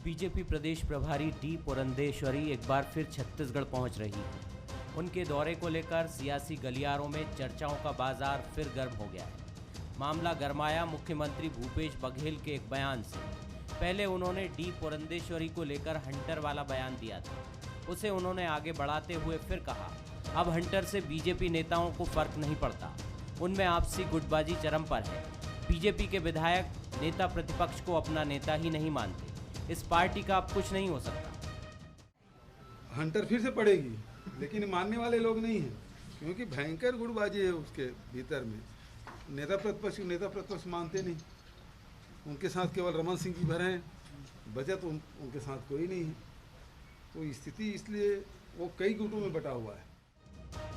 BJP प्रदेश प्रभारी D Purandeswari एक बार फिर छत्तीसगढ़ पहुंच रही है। उनके दौरे को लेकर सियासी गलियारों में चर्चाओं का बाजार फिर गर्म हो गया है। मामला गरमाया मुख्यमंत्री भूपेश बघेल के एक बयान से। पहले उन्होंने डी पुरंदेश्वरी को लेकर हंटर वाला बयान दिया था, उसे उन्होंने आगे बढ़ाते हुए फिर कहा, अब हंटर से बीजेपी नेताओं को फर्क नहीं पड़ता, उनमें आपसी गुटबाजी चरम पर है। बीजेपी के विधायक नेता प्रतिपक्ष को अपना नेता ही नहीं मानते, इस पार्टी का अब कुछ नहीं हो सकता। हंटर फिर से पड़ेगी, लेकिन मानने वाले लोग नहीं हैं, क्योंकि भयंकर गुटबाजी है उसके भीतर में। नेता प्रतिपक्ष मानते नहीं, उनके साथ केवल रमन सिंह जी भर हैं, बचत उनके साथ कोई नहीं है। तो स्थिति इसलिए वो कई गुटों में बटा हुआ है।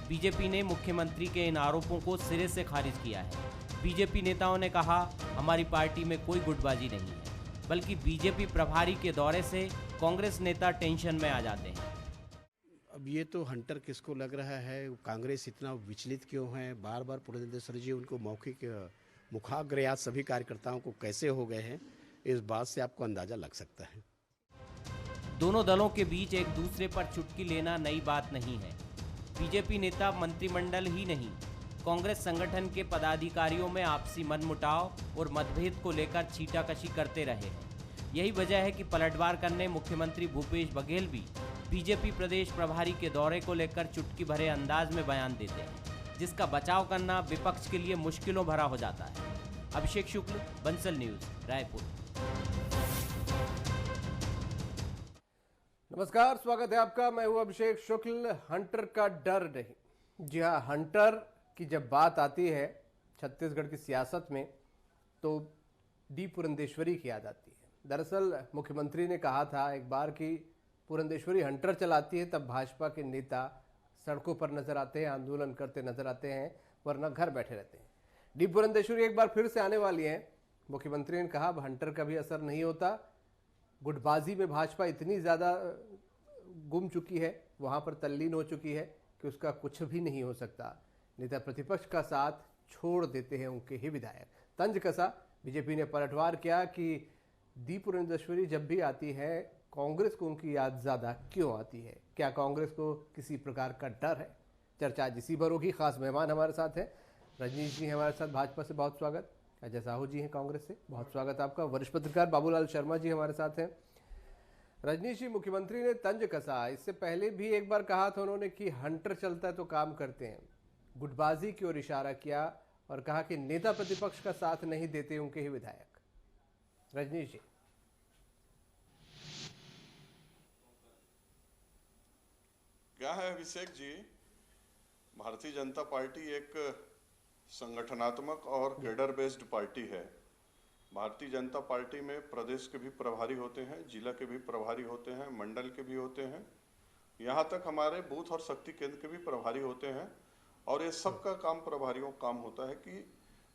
बीजेपी ने मुख्यमंत्री के इन आरोपों को सिरे से खारिज किया है। बीजेपी नेताओं ने कहा, हमारी पार्टी में कोई गुटबाजी नहीं है, बल्कि बीजेपी प्रभारी के दौरे से कांग्रेस नेता टेंशन में आ जाते हैं। अब ये तो हंटर किसको लग रहा है, कांग्रेस इतना विचलित क्यों है, बार बार पुरंदेश्वरी जी उनको मौखिक मुखाग्रयात सभी कार्यकर्ताओं को कैसे हो गए हैं, इस बात से आपको अंदाजा लग सकता है। दोनों दलों के बीच एक दूसरे पर चुटकी लेना नई बात नहीं है। बीजेपी नेता मंत्रिमंडल ही नहीं, कांग्रेस संगठन के पदाधिकारियों में आपसी मनमुटाव और मतभेद को लेकर छींटाकशी करते रहे हैं। यही वजह है कि पलटवार करने मुख्यमंत्री भूपेश बघेल भी बीजेपी प्रदेश प्रभारी के दौरे को लेकर चुटकी भरे अंदाज में बयान देते हैं, जिसका बचाव करना विपक्ष के लिए मुश्किलों भरा हो जाता है। अभिषेक शुक्ल, बंसल न्यूज, रायपुर। नमस्कार, स्वागत है आपका। मैं हूं अभिषेक शुक्ल। हंटर का डर नहीं। जी हाँ, हंटर की जब बात आती है छत्तीसगढ़ की सियासत में तो डी पुरंदेश्वरी की याद आती है। दरअसल मुख्यमंत्री ने कहा था एक बार कि पुरंदेश्वरी हंटर चलाती है, तब भाजपा के नेता सड़कों पर नजर आते हैं, आंदोलन करते नजर आते हैं, वरना घर बैठे रहते हैं। डी पुरंदेश्वरी एक बार फिर से आने वाली हैं। मुख्यमंत्री ने कहा अब हंटर का भी असर नहीं होता। गुटबाजी में भाजपा इतनी ज़्यादा गुम चुकी है, वहाँ पर तल्लीन हो चुकी है कि उसका कुछ भी नहीं हो सकता। नेता प्रतिपक्ष का साथ छोड़ देते हैं उनके ही विधायक। तंज कसा बीजेपी ने पलटवार किया कि डी पुरंदेश्वरी जब भी आती है कांग्रेस को उनकी याद ज़्यादा क्यों आती है, क्या कांग्रेस को किसी प्रकार का डर है? चर्चा आज इसी पर होगी। खास मेहमान हमारे साथ हैं, रजनीश जी हमारे साथ, भाजपा से बहुत स्वागत। अजय साहू जी हैं कांग्रेस से, बहुत स्वागत आपका। वरिष्ठ पत्रकार बाबूलाल शर्मा जी हमारे साथ हैं। रजनीश जी, मुख्यमंत्री ने तंज कसा, इससे पहले भी एक बार कहा था उन्होंने कि हंटर चलता है तो काम करते हैं, गुटबाजी की ओर इशारा किया और कहा कि नेता प्रतिपक्ष का साथ नहीं देते उनके ही विधायक। रजनीश जी। क्या है अभिषेक जी, भारतीय जनता पार्टी एक संगठनात्मक और कैडर बेस्ड पार्टी है। भारतीय जनता पार्टी में प्रदेश के भी प्रभारी होते हैं, जिला के भी प्रभारी होते हैं, मंडल के भी होते हैं, यहाँ तक हमारे बूथ और शक्ति केंद्र के भी प्रभारी होते हैं। और ये सब का काम, प्रभारियों का काम होता है कि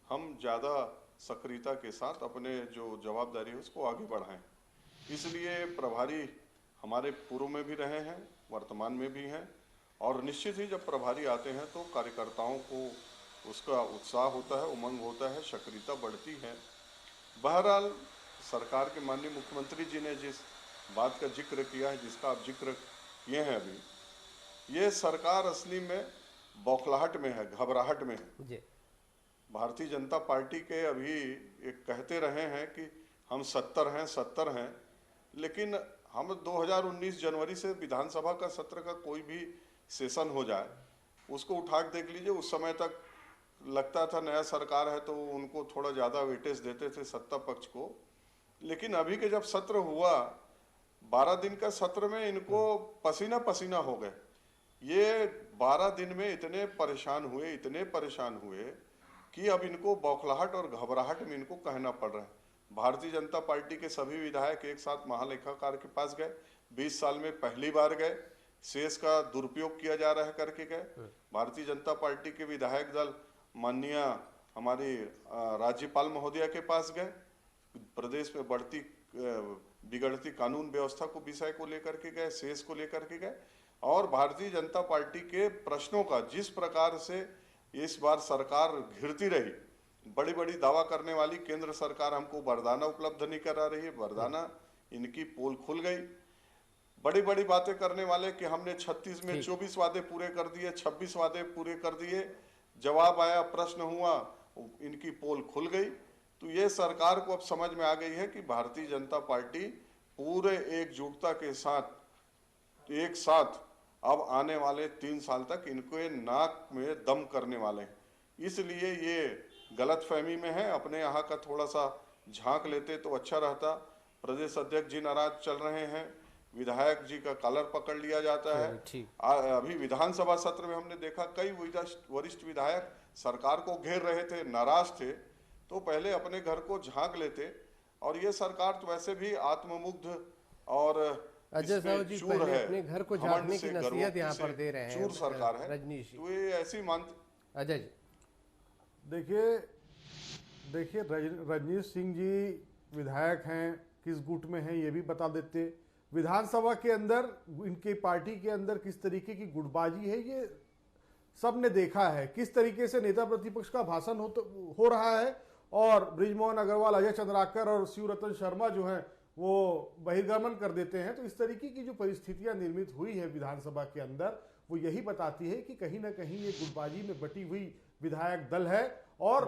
हम ज़्यादा सक्रियता के साथ अपने जो जवाबदारी है उसको आगे बढ़ाएं। इसलिए प्रभारी हमारे पूर्व में भी रहे हैं, वर्तमान में भी हैं, और निश्चित ही जब प्रभारी आते हैं तो कार्यकर्ताओं को उसका उत्साह होता है, उमंग होता है, सक्रियता बढ़ती है। बहरहाल सरकार के माननीय मुख्यमंत्री जी ने जिस बात का जिक्र किया है, जिसका आप जिक्र किए हैं अभी, ये सरकार असली में बौखलाहट में है, घबराहट में है। भारतीय जनता पार्टी के अभी एक कहते रहे हैं कि हम 70 हैं, लेकिन हम 2019 जनवरी से विधानसभा का सत्र का कोई भी सेशन हो जाए उसको उठा के देख लीजिए, उस समय तक लगता था नया सरकार है तो उनको थोड़ा ज़्यादा वेटेज देते थे सत्ता पक्ष को। लेकिन अभी के जब सत्र हुआ, 12 दिन का सत्र में इनको पसीना पसीना हो गए। ये 12 दिन में इतने परेशान हुए कि अब इनको बौखलाहट और घबराहट में इनको कहना पड़ रहा है। भारतीय जनता पार्टी के सभी विधायक एक साथ महालेखाकार के पास गए, 20 साल में पहली बार गए, शेष का दुरुपयोग किया जा रहा है करके गए। भारतीय जनता पार्टी के विधायक दल माननीय हमारी राज्यपाल महोदया के पास गए, प्रदेश में बिगड़ती कानून व्यवस्था को विषय को लेकर के गए, शेष को लेकर के गए। और भारतीय जनता पार्टी के प्रश्नों का जिस प्रकार से इस बार सरकार घिरती रही, बड़ी बड़ी दावा करने वाली केंद्र सरकार हमको वरदाना उपलब्ध नहीं करा रही है, वरदाना इनकी पोल खुल गई। बड़ी बड़ी बातें करने वाले कि हमने 36 में 24 वादे पूरे कर दिए, 26 वादे पूरे कर दिए, जवाब आया, प्रश्न हुआ, इनकी पोल खुल गई। तो ये सरकार को अब समझ में आ गई है कि भारतीय जनता पार्टी पूरे एकजुटता के साथ एक साथ अब आने वाले 3 साल तक इनको नाक में दम करने वाले हैं। इसलिए ये गलतफहमी में है। अपने यहाँ का थोड़ा सा झांक लेते तो अच्छा रहता। प्रदेश अध्यक्ष जी नाराज चल रहे हैं, विधायक जी का कॉलर पकड़ लिया जाता है। अभी विधानसभा सत्र में हमने देखा कई वरिष्ठ विधायक सरकार को घेर रहे थे, नाराज थे, तो पहले अपने घर को झांक लेते। और ये सरकार तो वैसे भी आत्ममुग्ध और अजय साहू जी पहले अपने घर को झांकने की नसीहत यहाँ पर दे रहे हैं, चूर सरकार है। रजनीश जी, तो ये ऐसी मानते। अजय जी देखिए रजनीश सिंह जी विधायक हैं, किस गुट में हैं ये भी बता देते। विधानसभा के अंदर इनके पार्टी के अंदर किस तरीके की गुटबाजी है ये सब ने देखा है। किस तरीके से नेता प्रतिपक्ष का भाषण हो रहा है और बृजमोहन अग्रवाल, अजय चंद्राकर और शिवरतन शर्मा जो हैं वो बहिर्गमन कर देते हैं। तो इस तरीके की जो परिस्थितियां निर्मित हुई है विधानसभा के अंदर, वो यही बताती है कि कहीं ना कहीं ये गुटबाजी में बटी हुई विधायक दल है। और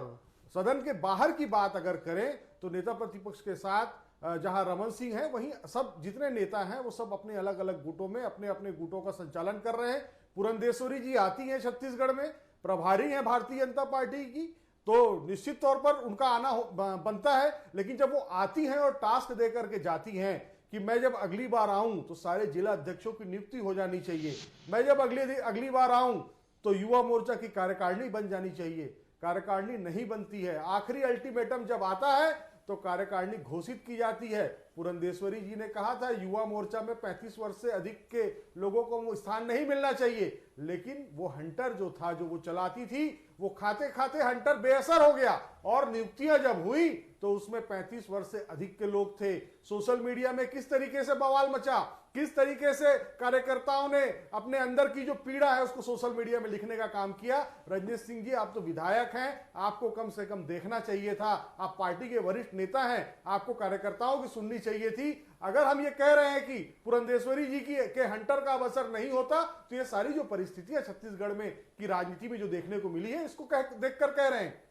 सदन के बाहर की बात अगर करें तो नेता प्रतिपक्ष के साथ जहां रमन सिंह है, वहीं सब जितने नेता हैं वो सब अपने अलग अलग गुटों में अपने अपने गुटों का संचालन कर रहे हैं। पुरंदेश्वरी जी आती हैं छत्तीसगढ़ में, प्रभारी हैं भारतीय जनता पार्टी की, तो निश्चित तौर पर उनका आना बनता है। लेकिन जब वो आती हैं और टास्क दे करके जाती हैं कि मैं जब अगली बार आऊं तो सारे जिला अध्यक्षों की नियुक्ति हो जानी चाहिए, मैं जब अगली बार आऊं तो युवा मोर्चा की कार्यकारिणी बन जानी चाहिए, कार्यकारिणी नहीं बनती है। आखिरी अल्टीमेटम जब आता है तो कार्यकारिणी घोषित की जाती है। पुरंदेश्वरी जी ने कहा था युवा मोर्चा में 35 वर्ष से अधिक के लोगों को वो स्थान नहीं मिलना चाहिए, लेकिन वो हंटर जो था, जो वो चलाती थी, वो खाते खाते हंटर बेअसर हो गया और नियुक्तियां जब हुई तो उसमें 35 वर्ष से अधिक के लोग थे। सोशल मीडिया में किस तरीके से बवाल मचा, किस तरीके से कार्यकर्ताओं ने अपने अंदर की जो पीड़ा है उसको सोशल मीडिया में लिखने का काम किया। रजनीश सिंह जी, आप तो विधायक हैं, आपको कम से कम देखना चाहिए था। आप पार्टी के वरिष्ठ नेता हैं, आपको कार्यकर्ताओं की सुननी चाहिए थी। अगर हम ये कह रहे हैं कि पुरंदेश्वरी जी के हंटर का अवसर नहीं होता तो ये सारी जो परिस्थितियां छत्तीसगढ़ में की राजनीति में जो देखने को मिली है, इसको देखकर कह रहे हैं।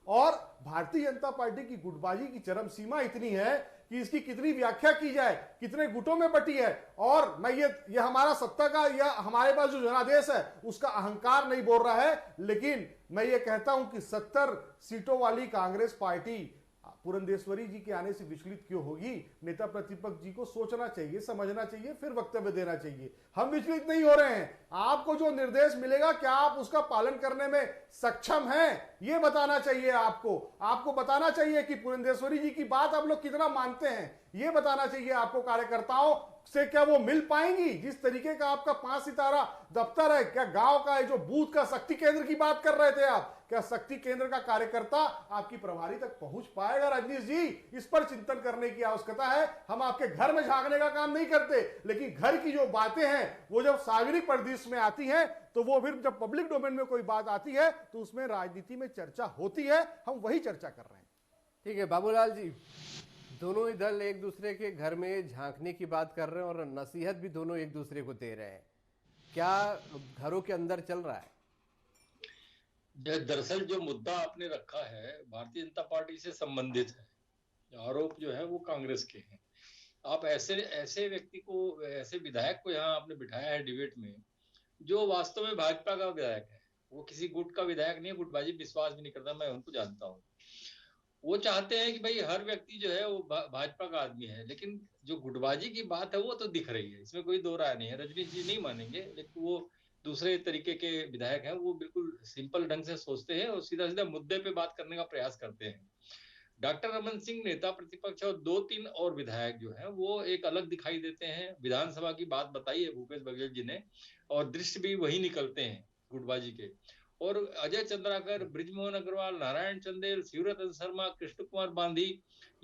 और भारतीय जनता पार्टी की गुटबाजी की चरम सीमा इतनी है कि इसकी कितनी व्याख्या की जाए, कितने गुटों में बटी है। और मैं ये हमारा सत्ता का या हमारे पास जो जनादेश है उसका अहंकार नहीं बोल रहा है, लेकिन मैं ये कहता हूं कि 70 सीटों वाली कांग्रेस पार्टी पुरंदेश्वरी जी के आने से विचलित क्यों होगी। नेता प्रतिपक्ष जी को सोचना चाहिए, समझना चाहिए, फिर वक्तव्य देना चाहिए। हम विचलित नहीं हो रहे हैं, आपको जो निर्देश मिलेगा क्या आप उसका पालन करने में सक्षम हैं, ये बताना चाहिए। आपको बताना चाहिए कि पुरंदेश्वरी जी की बात आप लोग कितना मानते हैं, ये बताना चाहिए आपको। कार्यकर्ताओं से क्या वो मिल पाएंगी? जिस तरीके का आपका 5 सितारा दफ्तर है, क्या गांव का जो बूथ का शक्ति केंद्र की बात कर रहे थे आप, क्या शक्ति केंद्र का कार्यकर्ता आपकी प्रभारी तक पहुंच पाएगा? रजनीश जी, इस पर चिंतन करने की आवश्यकता है। हम आपके घर में झांकने का काम नहीं करते, लेकिन घर की जो बातें हैं वो जब सार्वजनिक परिदृश्य में आती हैं तो वो फिर जब पब्लिक डोमेन में कोई बात आती है तो उसमें राजनीति में चर्चा होती है। हम वही चर्चा कर रहे हैं। ठीक है बाबूलाल जी, दोनों ही दल एक दूसरे के घर में झांकने की बात कर रहे हैं और नसीहत भी दोनों एक दूसरे को दे रहे हैं। क्या घरों के अंदर चल रहा है? दरअसल जो मुद्दा आपने रखा है भारतीय जनता पार्टी से संबंधित है, आरोप जो है वो कांग्रेस के हैं। आप ऐसे व्यक्ति को, ऐसे विधायक को यहाँ आपने बिठाया है डिबेट में, जो वास्तव में भाजपा का विधायक है। वो किसी गुट का विधायक नहीं है, गुटबाजी विश्वास भी नहीं करता, मैं उनको जानता हूँ। वो चाहते हैं कि भाई हर व्यक्ति जो है वो भाजपा का आदमी है, लेकिन जो गुटबाजी की बात है वो तो दिख रही है, इसमें कोई दो राय नहीं है। रजनीश जी नहीं मानेंगे, लेकिन वो दूसरे तरीके के विधायक हैं, वो बिल्कुल सिंपल ढंग से सोचते हैं और सीधा सीधा मुद्दे पे बात करने का प्रयास करते हैं। डॉक्टर रमन सिंह नेता प्रतिपक्ष और 2-3 और विधायक जो हैं वो एक अलग दिखाई देते हैं। विधानसभा की बात बताई है भूपेश बघेल जी ने, और दृश्य भी वही निकलते हैं गुटबाजी के। और अजय चंद्राकर, बृजमोहन अग्रवाल, नारायण चंदेल, शिवरतन शर्मा, कृष्ण कुमार बांधी,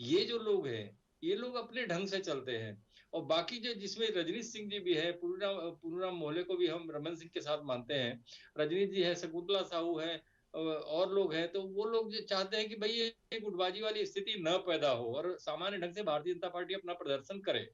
ये जो लोग हैं ये लोग अपने ढंग से चलते हैं। और बाकी जो जिसमें रजनीश सिंह जी भी है, पूर्णराम मोहले को भी हम रमन सिंह के साथ मानते हैं, रजनीश जी है, शकुंतला साहू है, और लोग हैं, तो वो लोग जो चाहते हैं कि भाई ये गुटबाजी वाली स्थिति न पैदा हो और सामान्य ढंग से भारतीय जनता पार्टी अपना प्रदर्शन करे।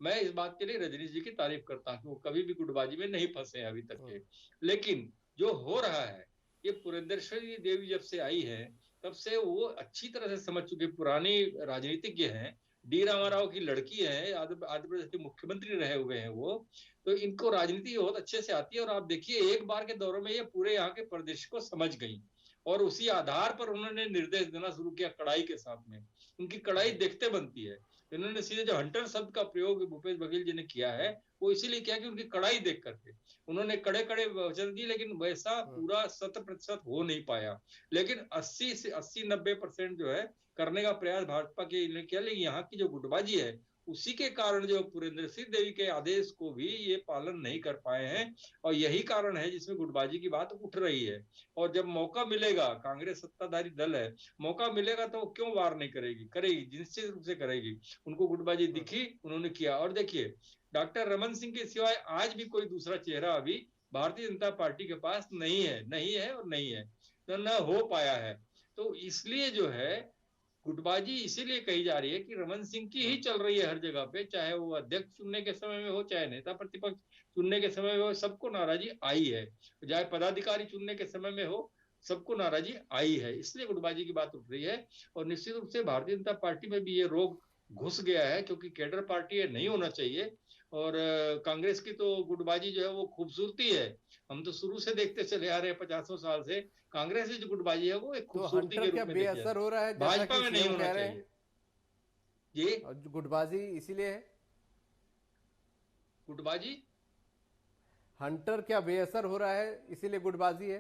मैं इस बात के लिए रजनीश जी की तारीफ करता हूँ, वो कभी भी गुटबाजी में नहीं फंसे हैं अभी तक के। लेकिन जो हो रहा है, ये पुरंदेश्वरी देवी जब से आई है तब से वो अच्छी तरह से समझ चुके, पुरानी राजनीतिज्ञ हैं, डी रामाराव की लड़की है, आंध्र प्रदेश के मुख्यमंत्री रहे हुए हैं वो, तो इनको राजनीति बहुत अच्छे से आती है। और आप देखिए एक बार के दौरे में ये पूरे यहाँ के प्रदेश को समझ गई और उसी आधार पर उन्होंने निर्देश देना शुरू किया कड़ाई के साथ में। उनकी कड़ाई देखते बनती है। इन्होंने सीधे जो हंटर शब्द का प्रयोग भूपेश बघेल जी ने किया है वो इसीलिए किया कि उनकी कड़ाई देख करके उन्होंने कड़े कड़े वचन दिए, लेकिन वैसा पूरा 100% हो नहीं पाया। लेकिन 80 से 80-90% जो है करने का प्रयास भाजपा के ने किया, लेकिन यहाँ की जो गुटबाजी है उसी के कारण जो पुरेंद्र सिंह देवी के आदेश को भी ये पालन नहीं कर पाए हैं और यही कारण है जिसमें गुटबाजी की बात उठ रही है। और जब मौका मिलेगा, कांग्रेस सत्ताधारी दल है, मौका मिलेगा तो क्यों वार नहीं करेगी, करेगी, निश्चित रूप से करेगी। उनको गुटबाजी दिखी, उन्होंने किया। और देखिए डॉक्टर रमन सिंह के सिवाय आज भी कोई दूसरा चेहरा अभी भारतीय जनता पार्टी के पास नहीं है, नहीं है और नहीं है, तो न हो पाया है। तो इसलिए जो है गुटबाजी इसीलिए कही जा रही है कि रमन सिंह की ही चल रही है हर जगह पे, चाहे वो अध्यक्ष चुनने के समय में हो, चाहे नेता प्रतिपक्ष चुनने के समय में हो, सबको नाराजगी आई है। चाहे पदाधिकारी चुनने के समय में हो, सबको नाराजगी आई है, इसलिए गुटबाजी की बात उठ रही है। और निश्चित रूप से भारतीय जनता पार्टी में भी ये रोग घुस गया है, क्योंकि कैडर पार्टी है, नहीं होना चाहिए। और कांग्रेस की तो गुटबाजी जो है वो खूबसूरती है, हम तो शुरू से देखते चले आ रहे हैं 50 साल से। कांग्रेस की जो गुटबाजी है वो एक खूबसूरती के रूप में बेअसर हो रहा है, भाजपा में नहीं होना चाहिए जी। गुटबाजी इसीलिए है, गुटबाजी हंटर क्या बेअसर हो रहा है इसीलिए गुटबाजी है।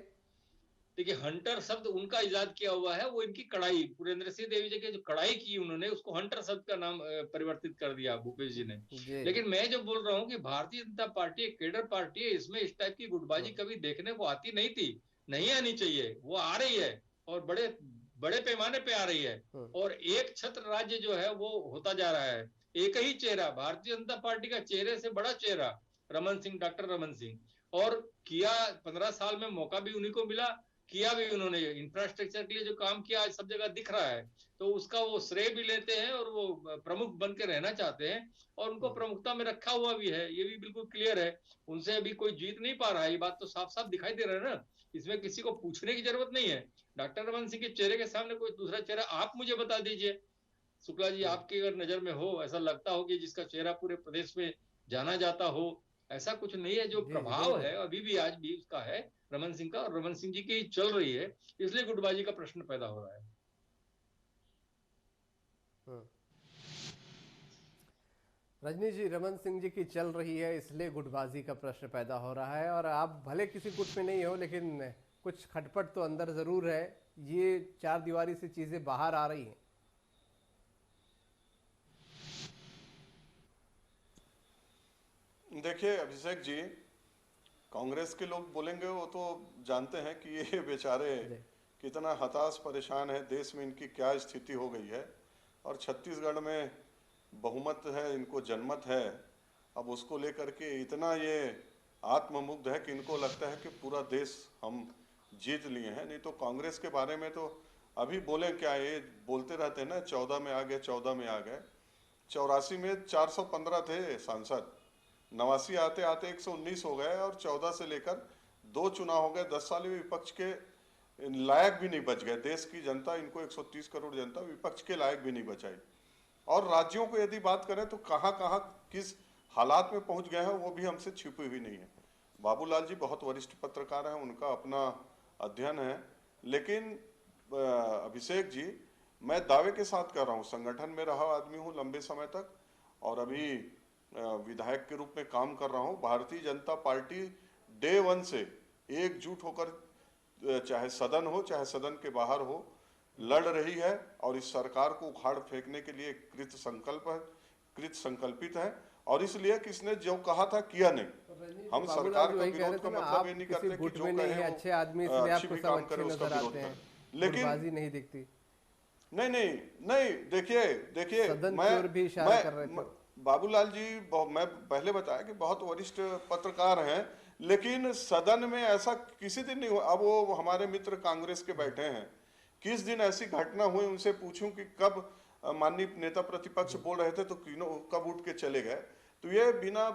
देखिए हंटर शब्द उनका इजाद किया हुआ है, वो इनकी कड़ाई, पुरेंद्र सिंह देवी जी की जो कड़ाई की उन्होंने, उसको हंटर शब्द का नाम परिवर्तित कर दिया भूपेश जी ने। लेकिन मैं जो बोल रहा हूँ कि भारतीय जनता पार्टी एक कैडर पार्टी है, इसमें इस टाइप की गुटबाजी कभी देखने को आती नहीं थी, नहीं आनी चाहिए, वो आ रही है और बड़े बड़े पैमाने पे आ रही है। और एक छत्र राज्य जो है वो होता जा रहा है, एक ही चेहरा, भारतीय जनता पार्टी का चेहरे से बड़ा चेहरा रमन सिंह, डॉक्टर रमन सिंह। और किया 15 साल में मौका भी उन्हीं को मिला, किया भी उन्होंने, इंफ्रास्ट्रक्चर के लिए जो काम किया सब जगह दिख रहा है, तो उसका वो श्रेय भी लेते हैं और वो प्रमुख बन के रहना चाहते हैं और उनको प्रमुखता में रखा हुआ भी है, ये भी बिल्कुल क्लियर है। उनसे अभी कोई जीत नहीं पा रहा है, ये बात तो साफ साफ दिखाई दे रहा है ना, इसमें किसी को पूछने की जरूरत नहीं है। डॉक्टर रमन सिंह के चेहरे के सामने कोई दूसरा चेहरा आप मुझे बता दीजिए, शुक्ला जी, आपकी अगर नजर में हो, ऐसा लगता हो कि जिसका चेहरा पूरे प्रदेश में जाना जाता हो, ऐसा कुछ नहीं है। जो प्रभाव है अभी भी आज भी उसका है रमन सिंह का, और रमन सिंह जी की चल रही है, इसलिए गुटबाजी का प्रश्न पैदा हो रहा है। रजनीश जी, रमन सिंह जी की चल रही है इसलिए गुटबाजी का प्रश्न पैदा हो रहा है, और आप भले किसी गुट में नहीं हो लेकिन कुछ खटपट तो अंदर जरूर है, ये चार दीवारी से चीजें बाहर आ रही हैं। देखिए अभिषेक जी, कांग्रेस के लोग बोलेंगे वो तो जानते हैं कि ये बेचारे कितना हताश परेशान है, देश में इनकी क्या स्थिति हो गई है, और छत्तीसगढ़ में बहुमत है, इनको जनमत है, अब उसको लेकर के इतना ये आत्ममुग्ध है कि इनको लगता है कि पूरा देश हम जीत लिए हैं। नहीं तो कांग्रेस के बारे में तो अभी बोले क्या, ये बोलते रहते हैं ना 14 में आ गए, 14 में आ गए। 84 में 415 थे सांसद, 89 आते आते 119 हो गए, और 14 से लेकर 2 चुनाव हो गए, 10 साल में विपक्ष के लायक भी नहीं बच गए। देश की जनता, इनको 130 करोड़ जनता विपक्ष के लायक भी नहीं बचाई। और राज्यों को यदि बात करें तो कहाँ कहाँ किस हालात में पहुंच गए हैं वो भी हमसे छिपी हुई नहीं है। बाबूलाल जी बहुत वरिष्ठ पत्रकार हैं, उनका अपना अध्ययन है, लेकिन अभिषेक जी मैं दावे के साथ कर रहा हूँ, संगठन में रहा आदमी हूँ लंबे समय तक, और अभी विधायक के रूप में काम कर रहा हूँ। भारतीय जनता पार्टी डे 1 से एकजुट होकर, चाहे सदन हो चाहे सदन के बाहर हो, लड़ रही है और इस सरकार को उखाड़ फेंकने के लिए कृत संकल्पित है। और इसलिए किसने जो कहा था किया नहीं। हम सरकार का विरोध का मतलब ये नहीं करते कि जो कहे अच्छे आदमी इसलिए आपको सब अच्छे नजर आते हैं, लेकिन बाजी नहीं दिखती। नहीं देखिए, मैं बाबूलाल जी, मैं पहले बताया कि बहुत वरिष्ठ पत्रकार हैं, लेकिन सदन में ऐसा किसी दिन नहीं हुआ। अब वो हमारे मित्र कांग्रेस के बैठे हैं, किस दिन ऐसी घटना हुई उनसे पूछूं कि कब माननीय नेता प्रतिपक्ष बोल रहे थे तो कब उठ के चले गए। तो ये बिना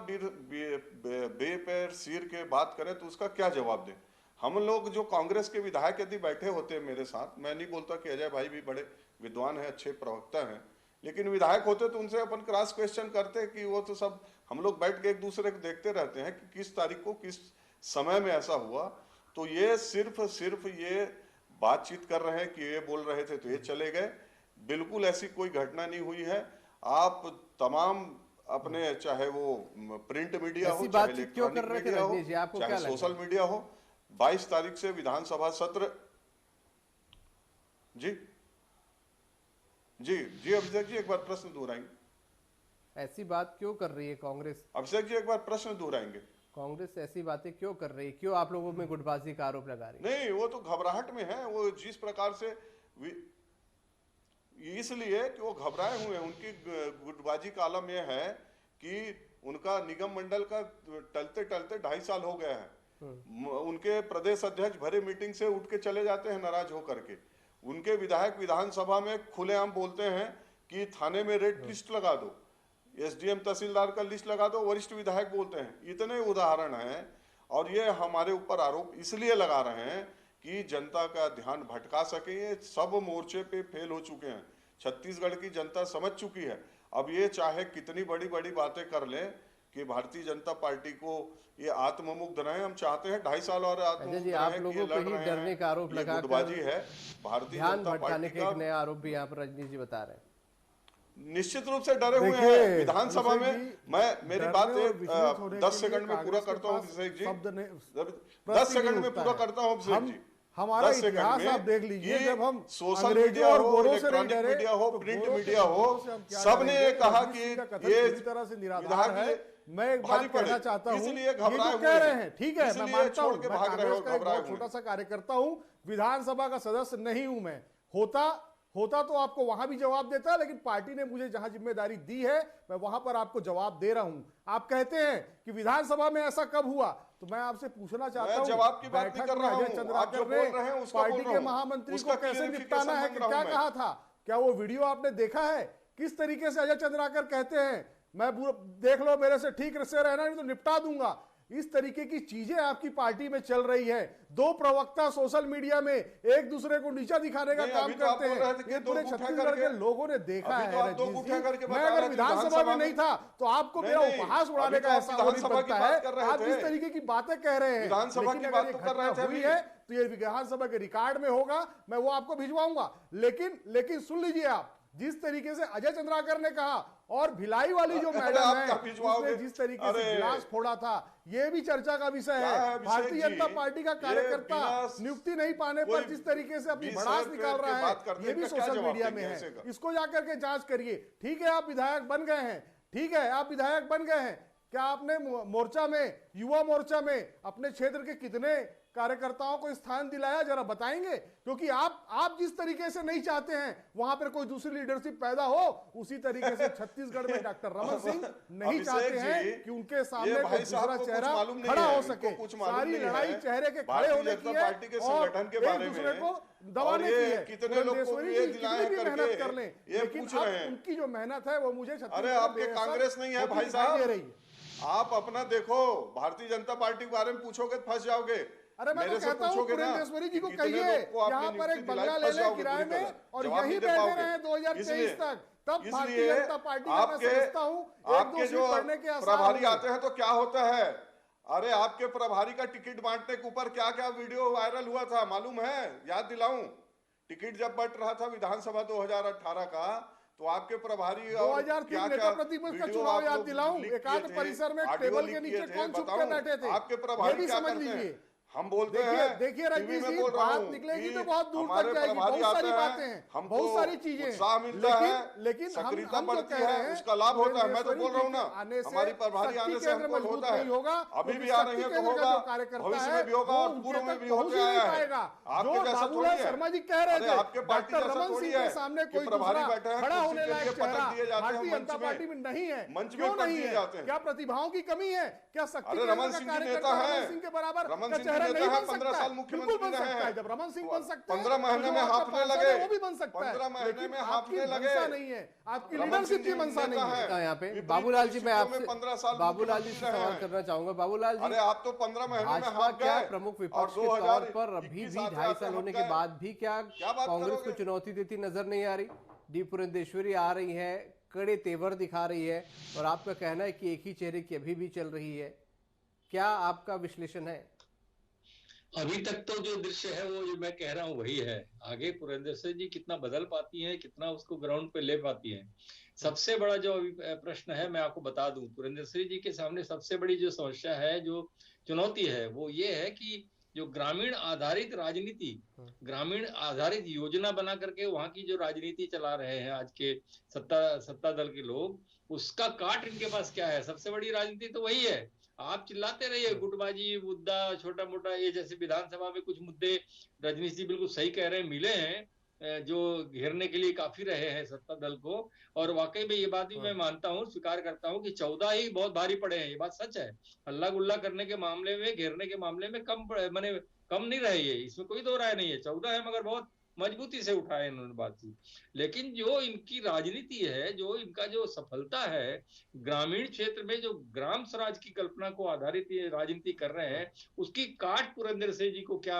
बेपैर सिर के बात करें तो उसका क्या जवाब दें। हम लोग जो कांग्रेस के विधायक यदि बैठे होते हैं मेरे साथ, मैं नहीं बोलता कि अजय भाई भी बड़े विद्वान हैं, अच्छे प्रवक्ता हैं, लेकिन विधायक होते तो उनसे अपन क्रॉस क्वेश्चन करते कि वो तो सब हम लोग बैठ के एक दूसरे को देखते रहते हैं कि किस तारीख को किस समय में ऐसा हुआ। तो ये सिर्फ ये बातचीत कर रहे हैं कि ये बोल रहे थे तो ये चले गए, बिल्कुल ऐसी कोई घटना नहीं हुई है। आप तमाम अपने चाहे वो प्रिंट मीडिया हो, चाहे इलेक्ट्रॉनिक मीडिया हो, चाहे सोशल मीडिया हो, 22 तारीख से विधानसभा सत्र। जी अभिषेक जी एक बार प्रश्न दोहराएंगे। ऐसी बात क्यों कर रही है कांग्रेस? अभिषेक जी एक बार प्रश्न दोहराएंगे। कांग्रेस ऐसी बातें क्यों कर रही है? क्यों आप लोगों में गुटबाजी का आरोप लगा रही है? नहीं, वो तो घबराहट में है। वो जिस प्रकार से इसलिए कि वो घबराए हुए हैं। उनकी गुटबाजी का आलम यह है कि उनका निगम मंडल का टलते टलते 2.5 साल हो गया है। उनके प्रदेश अध्यक्ष भरे मीटिंग से उठ के चले जाते हैं नाराज होकर के। उनके विधायक विधानसभा में खुलेआम बोलते हैं कि थाने में रेड लिस्ट लगा दो, एसडीएम तहसीलदार का लिस्ट लगा दो, वरिष्ठ विधायक बोलते हैं। इतने उदाहरण हैं। और ये हमारे ऊपर आरोप इसलिए लगा रहे हैं कि जनता का ध्यान भटका सके। ये सब मोर्चे पे फेल हो चुके हैं। छत्तीसगढ़ की जनता समझ चुकी है। अब ये चाहे कितनी बड़ी बड़ी बातें कर ले कि भारतीय जनता पार्टी को ये आत्ममुग्ध रहे, हम चाहते हैं 2.5 साल और आत्ममुग्ध आप लोगों पे ही डरने का आरोप लगा गुटबाजी है। भारतीय जनता पार्टी का एक नया आरोप भी यहाँ पर रजनीश जी बता रहे हैं। निश्चित रूप से डरे हुए हैं। विधानसभा में मेरी बात 10 सेकंड में पूरा करता हूँ अभिषेक जी, 10 सेकंड में पूरा करता हूँ अभिषेक जी। हमारा इतिहास आप देख लीजिए, जब हम सोशल मीडिया हो, इलेक्ट्रॉनिक मीडिया हो, प्रिंट मीडिया हो, सबने ये कहा कि ये तरह से निराधार है। मैं एक बात कहना चाहता हूँ, ये जो कह रहे हैं ठीक है, मैं मानता हूँ, मैं कांग्रेस का एक बहुत छोटा सा कार्यकर्ता हूँ, विधानसभा का सदस्य नहीं हूं मैं। होता तो आपको वहां भी जवाब देता, लेकिन पार्टी ने मुझे जहां जिम्मेदारी दी है मैं वहां पर आपको जवाब दे रहा हूं। आप कहते हैं कि विधानसभा में ऐसा कब हुआ, तो मैं आपसे पूछना चाहता हूं, जवाब की बात कर रहा हूं, आप जो बोल रहे हैं पार्टी के महामंत्री को कैसे निपटाना है, क्या कहा था, क्या वो वीडियो आपने देखा है? किस तरीके से अजय चंद्राकर कहते हैं मैं देख लो मेरे से ठीक से रहना नहीं तो निपटा दूंगा। इस तरीके की चीजें आपकी पार्टी में चल रही है। 2 प्रवक्ता सोशल मीडिया में एक दूसरे को नीचा दिखाने का काम करते हैं। ये पूरे छत्तीसगढ़ के लोगों ने देखा है। मैं अगर विधानसभा में नहीं था तो आपको मेरा उपहास उड़ाने का ऐसा बनता है। आप जिस तरीके की बातें कह रहे हैं, लेकिन अगर ये घटना हुई है तो ये विधानसभा के रिकॉर्ड में होगा, मैं वो आपको भिजवाऊंगा। लेकिन सुन लीजिए आप, जिस तरीके से अजय चंद्राकर ने कहा और भिलाई वाली जो मैडम है उसने जिस तरीके से गिलास फोड़ा था, ये भी चर्चा का विषय है। भारतीय जनता पार्टी का कार्यकर्ता नियुक्ति नहीं पाने पर जिस तरीके से अपनी भड़ास निकाल रहा है, ये भी सोशल मीडिया में है। इसको जाकर के जांच करिए। ठीक है, आप विधायक बन गए हैं, ठीक है, आप विधायक बन गए हैं, क्या आपने मोर्चा में, युवा मोर्चा में अपने क्षेत्र के कितने कार्यकर्ताओं को स्थान दिलाया, जरा बताएंगे? क्योंकि आप जिस तरीके से नहीं चाहते हैं वहां पर कोई दूसरी लीडरशिप पैदा हो, उसी तरीके से छत्तीसगढ़ में डॉक्टर रमन सिंह नहीं चाहते हैं कि उनके सामने कोई दूसरा चेहरा खड़ा हो सके। सारी लड़ाई चेहरे के खड़े होने की है और एक दूसरे को दबाने की है। कितने भी मेहनत कर लें, लेकिन उनकी जो मेहनत है वो मुझे आपके कांग्रेस नहीं है भाई साहब। आप अपना देखो, भारतीय जनता पार्टी के बारे में पूछोगे तो फंस जाओगे। अरे मैं तो कहता हूँ पुरंदेश्वरी जी को कहिए यहाँ पर एक बंगला ले लें किराए में और यहीं बैठे रहे 2023 तक, तब भारतीय जनता पार्टी का मैं समझता हूँ आपके जो प्रभारी आते हैं तो क्या होता है। अरे आपके प्रभारी का टिकट बांटने के ऊपर क्या क्या वीडियो वायरल हुआ था मालूम है? याद दिलाऊं, टिकट जब बंट रहा था विधानसभा 2018 का, तो आपके प्रभारी 2003 नेता प्रतिपक्ष का चुनाव याद दिलाऊं, एकांत परिसर में टेबल के नीचे कौन छुप के बैठे थे, आपके प्रभारी भी समझ लीजिए। हम बोलते हैं, देखिए टीवी रजनीश में जी, बोल रहा बात हूं निकलेगी कि तो बहुत दूर हमारे तक जाएगी, प्रभारी बहुत आते सारी हैं, बातें हैं, हमको बहुत सारी चीजें उत्साह मिलता है, लेकिन सक्रियता हम जो बढ़ती कह रहे है, हैं, उसका लाभ होता है। मैं तो बोल रहा हूँ ना, आने से हमारी प्रभारी आने शक्ति से केंद्र हमको मजबूत होता है। नहीं होगा, अभी भी क्योंकि आ रही शक्ति है तो केंद्र का होगा, जो कार्यकर्ता भविष्य है, में भी होगा वो और उनके पूर्व में तक भी पहुंच होते ही नहीं आया है। पाएगा। आपके जो जैसा बाबूलाल थोड़ी है। शर्मा जी कह रहे अरे थे, आपके पार्टी डॉक्टर जैसा रमन थोड़ी सिंह है के सामने कि कोई प्रभारी दूसरा बैठे हैं, खड़ा कुर्सी होने के लिए लायक पटक चेहरा दिए जाते हैं भारतीय मंच जनता में। पार्टी में नहीं है। मंच में क्यों पटक नहीं दिए है? जाते हैं। क्या प्रतिभाओं की कमी है? क्या शक्ति अरे केंद्र रमन का सिंह जी कार्यकर्ता नेता रमन है, सिंह के बराबर रमन का सिंह जी चेहरा नेता नहीं है, बन 15 सकता साल है? मुख्यमंत्री बिल्कुल बन रहे सकता है। हैं। जब रमन सिंह बन सकते हैं, 15 महीने तो जो में आपका हाफने पार्षद लगे, है वो भी बन सकता है। 15 महीने लेकिन में आपकी हाफने लगे। मंशा नहीं है, आपकी रमन लीडरशिप सिंह की जी मंशा नेता नहीं है। है। यहाँ पे विपरीत बाबूलाल जी, मैं परिस्थितियों में आपसे 15 साल बाबूलाल जी मुख्यमंत्री से रहे सवाल हैं। करना चाहूंगा। बाबूलाल जी, अरे आप तो 15 महीने में भाजपा हाफ क्या गए प्रमुख और विपक्ष के तौर पर अभी 2021 भी आते 2.5 आते साल हम होने के गए। बाद भी क्या बात कांग्रेस को करोगे? चुनौती देती नजर नहीं आ रही? डी पुरंदेश्वरी आ रही है, कड़े तेवर दिखा रही है, और आपका कहना है कि एक ही चेहरे की अभी भी चल रही है। क्या आपका विश्लेषण है? अभी तक तो जो दृश्य है वो जो मैं कह रहा हूँ वही है। आगे पुरंदेश्वरी जी कितना बदल पाती हैं, कितना उसको ग्राउंड पे ले पाती हैं। सबसे बड़ा जो अभी प्रश्न है, मैं आपको बता दूं, पुरंदेश्वरी जी के सामने सबसे बड़ी जो समस्या है, जो चुनौती है, वो ये है कि जो ग्रामीण आधारित राजनीति, ग्रामीण आधारित योजना बना करके वहां की जो राजनीति चला रहे हैं आज के सत्ता दल के लोग, उसका काट इनके पास क्या है? सबसे बड़ी राजनीति तो वही है। आप चिल्लाते रहिए गुटबाजी मुद्दा, छोटा मोटा, ये जैसे विधानसभा में कुछ मुद्दे रजनीश जी बिल्कुल सही कह रहे हैं, मिले हैं जो घेरने के लिए काफी रहे हैं सत्ता दल को। और वाकई में ये बात भी मैं मानता हूँ, स्वीकार करता हूँ कि 14 ही बहुत भारी पड़े हैं, ये बात सच है। हल्ला गुल्ला करने के मामले में, घेरने के मामले में माने कम नहीं रहे, ये इसमें कोई दो राय नहीं है। 14 है, मगर बहुत मजबूती से उठाए इन्होंने बातचीत। लेकिन जो इनकी राजनीति है, जो इनका जो सफलता है, ग्रामीण क्षेत्र में जो ग्राम स्वराज की कल्पना को आधारित ये राजनीति कर रहे हैं, उसकी काट पुरंदेश्वरी जी को क्या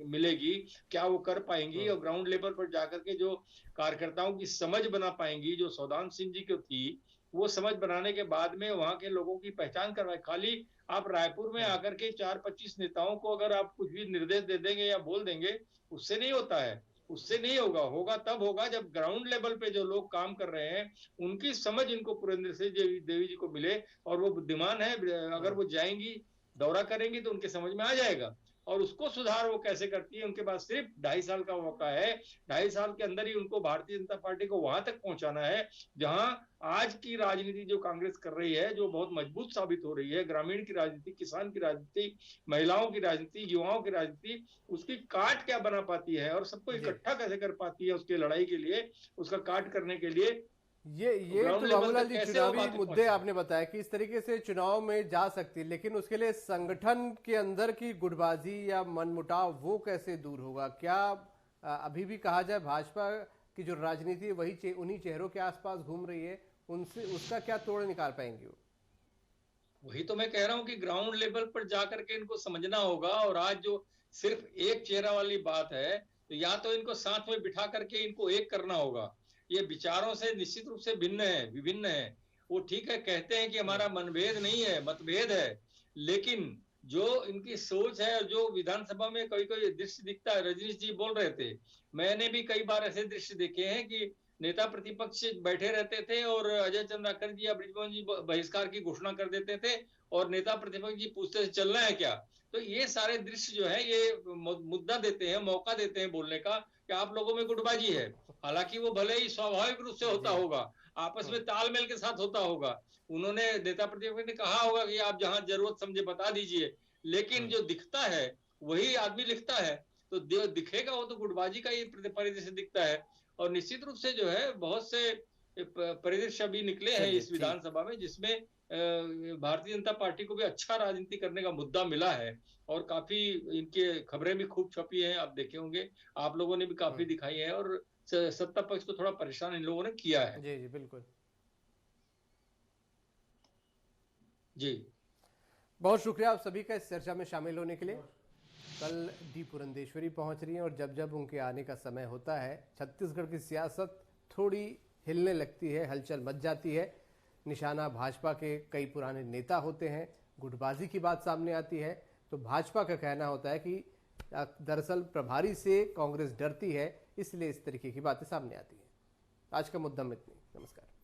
मिलेगी, क्या वो कर पाएंगी? और ग्राउंड लेवल पर जाकर के जो कार्यकर्ताओं की समझ बना पाएंगी, जो सौदान सिंह जी को थी, वो समझ बनाने के बाद में वहां के लोगों की पहचान करवाए। खाली आप रायपुर में आकर के 4-25 नेताओं को अगर आप कुछ भी निर्देश दे देंगे या बोल देंगे, उससे नहीं होता है। उससे नहीं होगा। होगा तब होगा जब ग्राउंड लेवल पे जो लोग काम कर रहे हैं, उनकी समझ इनको पुरंदेश्वरी देवी जी को मिले। और वो बुद्धिमान है, अगर वो जाएंगी, दौरा करेंगी, तो उनके समझ में आ जाएगा। और उसको सुधार वो कैसे करती है, उनके पास सिर्फ 2.5 साल का मौका है। 2.5 साल के अंदर ही उनको भारतीय जनता पार्टी को वहां तक पहुंचाना है जहां आज की राजनीति जो कांग्रेस कर रही है, जो बहुत मजबूत साबित हो रही है, ग्रामीण की राजनीति, किसान की राजनीति, महिलाओं की राजनीति, युवाओं की राजनीति, उसकी काट क्या बना पाती है और सबको इकट्ठा कैसे कर पाती है उसके लड़ाई के लिए, उसका काट करने के लिए। ये तो बाबूलाल जी चुनावी मुद्दे आपने बताया कि इस तरीके से चुनाव में जा सकती है, लेकिन उसके लिए संगठन के अंदर की गुटबाजी या मनमुटाव वो कैसे दूर होगा? क्या अभी भी कहा जाए भाजपा की जो राजनीति है वही उन्हीं चेहरों के आसपास घूम रही है, उनसे उसका क्या तोड़ निकाल पाएंगे वो? वही तो मैं कह रहा हूं कि ग्राउंड लेवल पर जाकर के इनको समझना होगा। और आज जो सिर्फ एक चेहरा वाली बात है, तो या तो इनको साथ में बिठा करके इनको एक करना होगा। ये विचारों से निश्चित रूप से भिन्न है, विभिन्न है। वो ठीक है, कहते हैं कि हमारा मनभेद नहीं है, मतभेद है, लेकिन जो इनकी सोच है और जो विधानसभा में कोई कोई दृश्य दिखता है, रजनीश जी बोल रहे थे, मैंने भी कई बार ऐसे दृश्य देखे हैं कि नेता प्रतिपक्ष बैठे रहते थे और अजय चंद्राकर जी या बृजमोहन जी बहिष्कार की घोषणा कर देते थे और नेता प्रतिपक्ष जी पूछते थे चलना है क्या। तो ये सारे दृश्य जो है, ये मुद्दा देते हैं, मौका देते हैं बोलने का कि आप लोगों में गुटबाजी है। हालांकि वो भले ही स्वाभाविक रूप से होता होगा, आपस में तालमेल के साथ होता होगा। उन्होंने नेता प्रतिपक्ष ने कहा होगा कि आप जहां जरूरत समझे बता दीजिए, लेकिन जो दिखता है वही आदमी लिखता है। तो दिखेगा वो तो गुटबाजी का ही परिदृश्य दिखता है। और निश्चित रूप से जो है बहुत से परिदृश्य अभी निकले हैं इस विधानसभा में, जिसमें भारतीय जनता पार्टी को भी अच्छा राजनीति करने का मुद्दा मिला है। और काफी इनके खबरें भी खूब छपी हैं, आप देखे होंगे, आप लोगों ने भी काफी दिखाई है और सत्ता पक्ष को थोड़ा परेशान इन लोगों ने किया है। जी जी बिल्कुल जी, बहुत शुक्रिया आप सभी का इस चर्चा में शामिल होने के लिए। कल डी पुरंदेश्वरी पहुंच रही हैं और जब जब उनके आने का समय होता है, छत्तीसगढ़ की सियासत थोड़ी हिलने लगती है, हलचल मच जाती है। निशाना भाजपा के कई पुराने नेता होते हैं, गुटबाजी की बात सामने आती है, तो भाजपा का कहना होता है कि दरअसल प्रभारी से कांग्रेस डरती है, इसलिए इस तरीके की बातें सामने आती हैं। आज का मुद्दा में इतनी। नमस्कार।